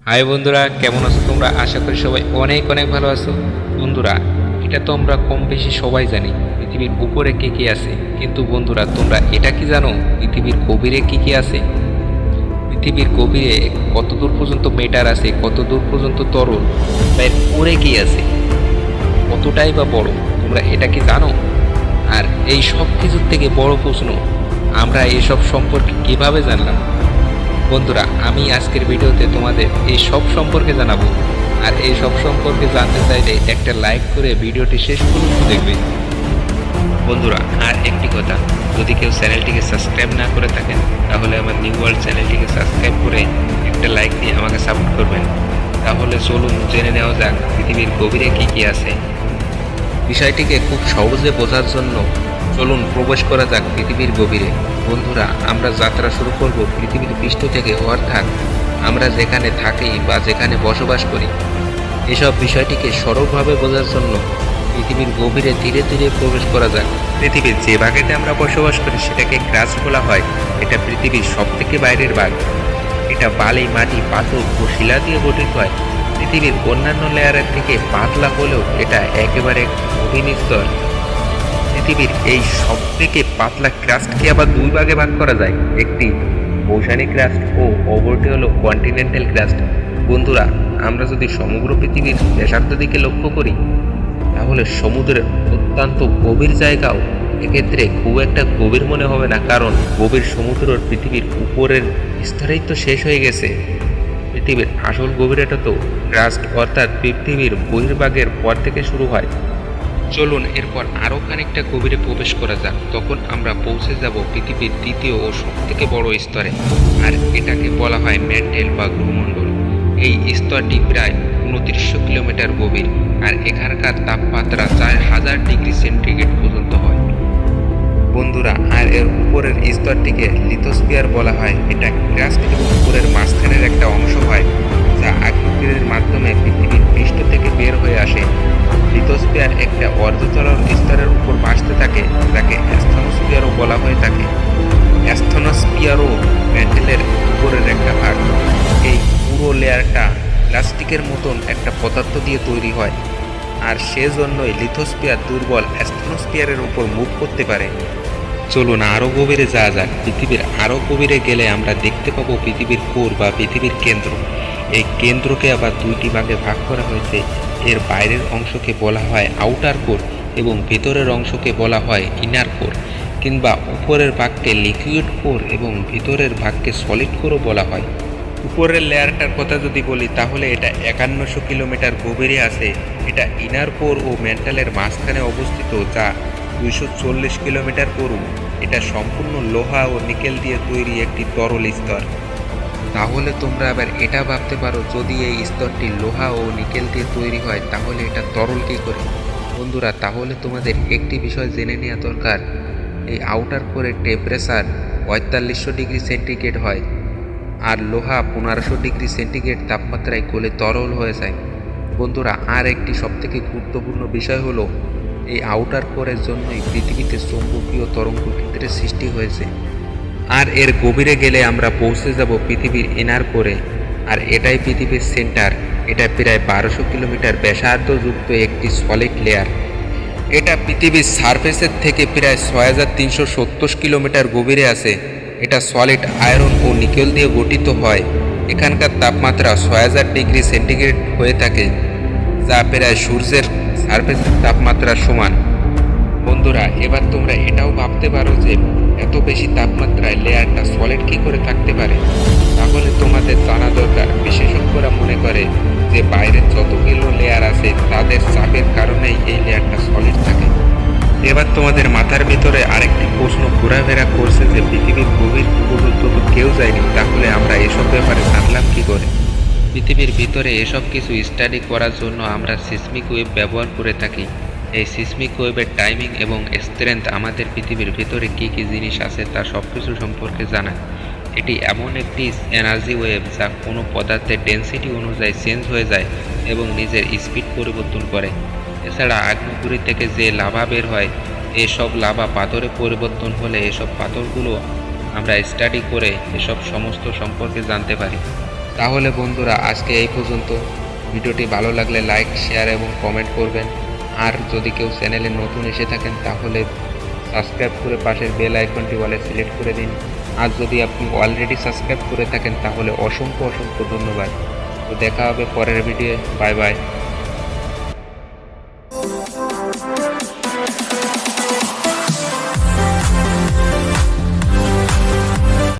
High বন্ধুরা, কেমন আছো তোমরা? আশা করি সবাই অনেক অনেক ভালো আছো। বন্ধুরা, এটা তো আমরা কম বেশি সবাই জানি পৃথিবীর উপরে কে কে আছে, কিন্তু বন্ধুরা তোমরা এটা কি জানো পৃথিবীর গভীরে কি কি আছে? পৃথিবীর গভীরে কত দূর পর্যন্ত মেটার আছে, কত দূর পর্যন্ত তরল, বা এর উপরে কি আছে, কতটাই বা বড়, তোমরা এটা কি জানো? আর এই সব কিছুর থেকে বড় প্রশ্ন, আমরা এসব সম্পর্কে কিভাবে জানলাম? বন্ধুরা, আমি আজকের ভিডিওতে তোমাদের এই সব সম্পর্কে জানাবো। আর এই সব সম্পর্কে জানতে চাইলে একটা লাইক করে ভিডিওটি শেষ পর্যন্ত দেখবে। বন্ধুরা, আর একটি কথা, যদি কেউ চ্যানেলটিকে সাবস্ক্রাইব না করে থাকেন তাহলে আমার নিউ ওয়ার্ল্ড চ্যানেলটিকে সাবস্ক্রাইব করে একটা লাইক দিয়ে আমাকে সাপোর্ট করবেন। তাহলে চলুন জেনে নেওয়া যাক পৃথিবীর গভীরে কি কি আছে। বিষয়টিকে খুব সহজে বোঝার জন্য চলুন প্রবেশ করা যাক পৃথিবীর গভীরে। বন্ধুরা, আমরা যাত্রা শুরু করব পৃথিবীর পৃষ্ঠ থেকে, অর্থাৎ আমরা যেখানে থাকি বা যেখানে বসবাস করি। এসব বিষয়টিকে সরলভাবে বোঝার জন্য পৃথিবীর গভীরে ধীরে ধীরে প্রবেশ করা যাক। পৃথিবীর যে ভাগেতে আমরা বসবাস করি সেটাকে ক্রাস্ট বলা হয়। এটা পৃথিবীর সবথেকে বাইরের ভাগ। এটা বালি, মাটি, পাথর ও শিলা দিয়ে গঠিত হয়। পৃথিবীর অন্যান্য লেয়ারের থেকে পাতলা হলেও এটা একেবারে গভীর স্তর। পৃথিবীর এই সবথেকে পাতলা ক্রাস্টকে আবার দুই ভাগে ভাগ করা যায়, একটি ওশানিক ক্রাস্ট ও অপরটি হলো কন্টিনেন্টাল ক্রাস্ট। বন্ধুরা, আমরা যদি সমগ্র পৃথিবীর ব্যাসার্ধ দিকে লক্ষ্য করি তাহলে সমুদ্রের অত্যন্ত গভীর জায়গাও এক্ষেত্রে খুব একটা গভীর মনে হবে না, কারণ গভীর সমুদ্রের পৃথিবীর উপরের স্তরেই তো শেষ হয়ে গেছে। পৃথিবীর আসল গভীরতা তো ক্রাস্ট অর্থাৎ পৃথিবীর বহির্ভাগের পর থেকে শুরু হয়। চলুন এরপর আরও খানিকটা গভীরে প্রবেশ করা যাক, তখন আমরা পৌঁছে যাব পৃথিবীর দ্বিতীয় ও সবথেকে বড় স্তরে। আর এটাকে বলা হয় ম্যান্টেল বা গুরুমণ্ডল। এই স্তরটি প্রায় 2900 কিলোমিটার গভীর, আর এখানকার তাপমাত্রা 4000 ডিগ্রি সেন্টিগ্রেড পর্যন্ত হয়। বন্ধুরা, আর এর উপরের স্তরটিকে লিথোস্ফিয়ার বলা হয়। এটা ক্রাস্ট এবং উপরের মাঝখানের একটা অংশ হয়, যা আগ্নেয়গিরির মাধ্যমে পৃথিবীর পৃষ্ঠ থেকে বের হয়ে আসে। লিথোস্ফিয়ার একটা অর্ধতরল স্তরের উপর ভাসতে থাকে, যাকে অ্যাস্থনোস্ফিয়ারও বলা হয়ে থাকে। অ্যাস্থনোস্ফিয়ারও ম্যান্টেলের উপরের একটা ভাগ। এই পুরো লেয়ারটা প্লাস্টিকের মতন একটা পদার্থ দিয়ে তৈরি হয়, আর সেজন্যই লিথোস্ফিয়ার দুর্বল অ্যাস্থনোস্ফিয়ারের উপর মুভ করতে পারে। চলুন আরও গভীরে যাওয়া যাক। পৃথিবীর আরও গভীরে গেলে আমরা দেখতে পাবো পৃথিবীর কোর বা পৃথিবীর কেন্দ্র। এই কেন্দ্রকে আবার দুইটি ভাগে ভাগ করা হয়েছে। এর বাইরের অংশকে বলা হয় আউটার কোর এবং ভেতরের অংশকে বলা হয় ইনার কোর, কিংবা উপরের ভাগকে লিকুইড কোর এবং ভিতরের ভাগকে সলিড কোরও বলা হয়। উপরের লেয়ারটার কথা যদি বলি তাহলে এটা 5100 কিলোমিটার গভীরে আছে। এটা ইনার কোর ও ম্যান্টেলের মাঝখানে অবস্থিত, যা 240 কিলোমিটার পুরু। এটা সম্পূর্ণ লোহা ও নিকেল দিয়ে তৈরি একটি তরল স্তর। তাহলে তোমরা আবার এটা ভাবতে পারো, যদি এই স্তরটি লোহা ও নিকেল দিয়ে তৈরি হয় তাহলে এটা তরল কী করে? বন্ধুরা, তাহলে তোমাদের একটি বিষয় জেনে নেওয়া দরকার। এই আউটার কোরের টেম্পারেচার 4500 ডিগ্রি সেন্টিগ্রেড হয়, আর লোহা 1500 ডিগ্রি সেন্টিগ্রেড তাপমাত্রায় গলে তরল হয়ে যায়। বন্ধুরা, আর একটি সবথেকে গুরুত্বপূর্ণ বিষয় হলো এই আউটার কোরের জন্যই পৃথিবীতে চৌম্বকীয় তরঙ্গ ক্ষেত্রের সৃষ্টি হয়েছে। আর এর গভীরে গেলে আমরা পৌঁছে যাব পৃথিবীর ইনার কোরে, আর এটাই পৃথিবীর সেন্টার। এটা প্রায় 1200 কিলোমিটার ব্যাসার্ধযুক্ত একটি সলিড লেয়ার। এটা পৃথিবীর সারফেসের থেকে প্রায় 6370 কিলোমিটার গভীরে আছে। এটা সলিড আয়রন ও নিকেল দিয়ে গঠিত হয়। এখানকার তাপমাত্রা 6000 ডিগ্রি সেন্টিগ্রেড হয়ে থাকে, যা প্রায় সূর্যের সারফেসের তাপমাত্রার সমান। বন্ধুরা, এবার তোমরা এটাও ভাবতে পারো যে এত বেশি তাপমাত্রায় লেয়ারটা সলিড কী করে থাকতে পারে। তাহলে তোমাদের জানা দরকার, বিশেষজ্ঞরা মনে করে যে বাইরের যতগুলো লেয়ার আছে তাদের চাপের কারণেই এই লেয়ারটা সলিড থাকে। এবার তোমাদের মাথার ভিতরে আরেকটি প্রশ্ন ঘোরাফেরা করছে যে পৃথিবীর গভীর পর্যন্ত তো কেউ যায়নি, তাহলে আমরা এসব ব্যাপারে জানলাম কী করে? পৃথিবীর ভিতরে এসব কিছু স্টাডি করার জন্য আমরা সিসমিক ওয়েভ ব্যবহার করে থাকি। এই সিসমিক ওয়েভের টাইমিং এবং স্ট্রেংথ আমাদের পৃথিবীর ভিতরে কী কী জিনিস আছে তা সব কিছু সম্পর্কে জানায়। এটি এমন একটি এনার্জি ওয়েভ যা কোনো পদার্থের ডেন্সিটি অনুযায়ী চেঞ্জ হয়ে যায় এবং নিজের স্পিড পরিবর্তন করে। এছাড়া আগ্নেয়গিরি থেকে যে লাভা বের হয়, এসব লাভা পাথরে পরিবর্তন হলে এসব পাথরগুলো আমরা স্টাডি করে এসব সমস্ত সম্পর্কে জানতে পারি। তাহলে বন্ধুরা আজকে এই পর্যন্ত। ভিডিওটি ভালো লাগলে লাইক শেয়ার এবং কমেন্ট করবেন। আর যদি কেউ চ্যানেলে নতুন এসে থাকেন তাহলে সাবস্ক্রাইব করে পাশের বেল আইকনটি অলে সিলেক্ট করে দিন। আর যদি আপনি অলরেডি সাবস্ক্রাইব করে থাকেন তাহলে অসংখ্য অসংখ্য ধন্যবাদ। তো দেখা হবে পরের ভিডিও। Bye bye.